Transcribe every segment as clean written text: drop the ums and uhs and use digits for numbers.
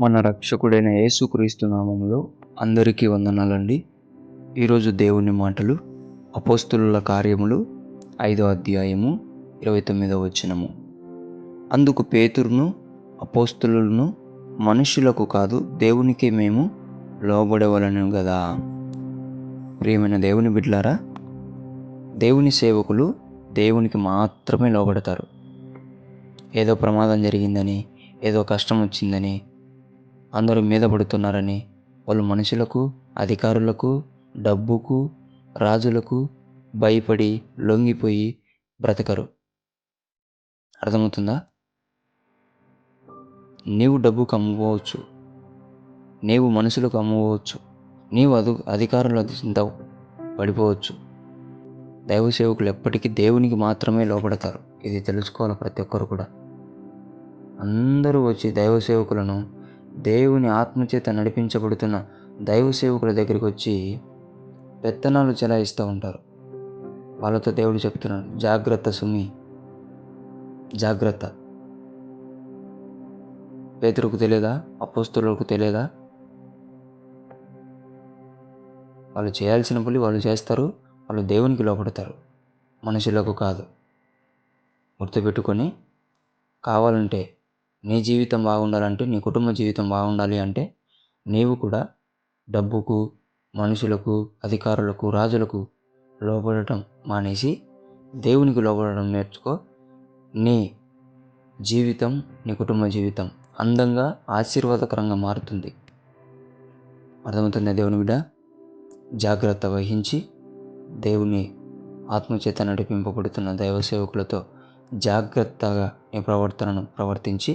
మన రక్షకుడైన యేసుక్రీస్తు నామములో అందరికీ వందనాలండి. ఈరోజు దేవుని మాటలు అపోస్తలుల కార్యములు 5వ అధ్యాయము 29వ వచనము. అందుకు పేతురును అపోస్తలులను, మనుషులకు కాదు దేవునికే మేము లోబడవలెను గదా. ప్రియమైన దేవుని బిడ్డలారా, దేవుని సేవకులు దేవునికి మాత్రమే లోబడతారు. ఏదో ప్రమాదం జరిగిందని, ఏదో కష్టం వచ్చిందని, అందరూ మీద పడుతున్నారని వాళ్ళు మనుషులకు, అధికారులకు, డబ్బుకు, రాజులకు భయపడి లొంగిపోయి బ్రతకరు. అర్థమవుతుందా? నీవు డబ్బుకు అమ్ముకోవచ్చు, నీవు మనుషులకు అమ్ముకోవచ్చు, నీవు అధికారుల కింద పడిపోవచ్చు. దైవ సేవకులు ఎప్పటికీ దేవునికి మాత్రమే లోబడతారు. ఇది తెలుసుకోవాలి ప్రతి ఒక్కరు కూడా. అందరూ వచ్చి దైవ సేవకులను, దేవుని ఆత్మచేత నడిపించబడుతున్న దైవ సేవకుల దగ్గరికి వచ్చి పెత్తనాలు చెలాయిస్తూ ఉంటారు. వాళ్ళతో దేవుడు చెప్తున్నాడు, జాగ్రత్త సుమి, జాగ్రత్త. పేతురుకు తెలియదా? అపోస్తలులకు తెలియదా? వాళ్ళు చేయాల్సిన పని వాళ్ళు చేస్తారు. వాళ్ళు దేవునికి లోపడతారు, మనుషులకు కాదు. గుర్తుపెట్టుకొని, కావాలంటే నీ జీవితం బాగుండాలంటే, నీ కుటుంబ జీవితం బాగుండాలి అంటే నీవు కూడా డబ్బుకు, మనుషులకు, అధికారులకు, రాజులకు లోబడటం మానేసి దేవునికి లోబడడం నేర్చుకో. నీ జీవితం, నీ కుటుంబ జీవితం అందంగా, ఆశీర్వాదకరంగా మారుతుంది. అర్థమవుతుంది దేవుని బిడ్డ? జాగ్రత్త వహించి దేవుని ఆత్మచేత నడిపింపబడుతున్న దైవ సేవకులతో జాగ్రత్తగా నీ ప్రవర్తనను ప్రవర్తించి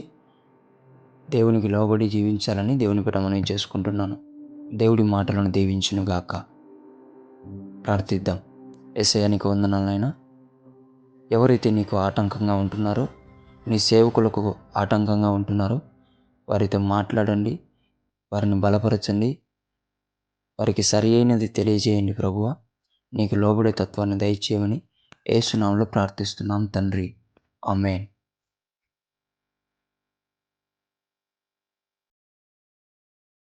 దేవునికి లోబడి జీవించాలని దేవుని పేర మనవి చేసుకుంటున్నాను. దేవుడి మాటలను దీవించునుగాక. ప్రార్థిద్దాం. యేసయ్యా, నీకు వందనాలైనా. ఎవరైతే నీకు ఆటంకంగా ఉంటున్నారో, నీ సేవకులకు ఆటంకంగా ఉంటున్నారో వారితో మాట్లాడండి, వారిని బలపరచండి, వారికి సరి అయినది తెలియజేయండి ప్రభువా. నీకు లోబడే తత్వాన్ని దయచేయమని యేసు నామములో ప్రార్థిస్తున్నాం తండ్రి. ఆమేన్.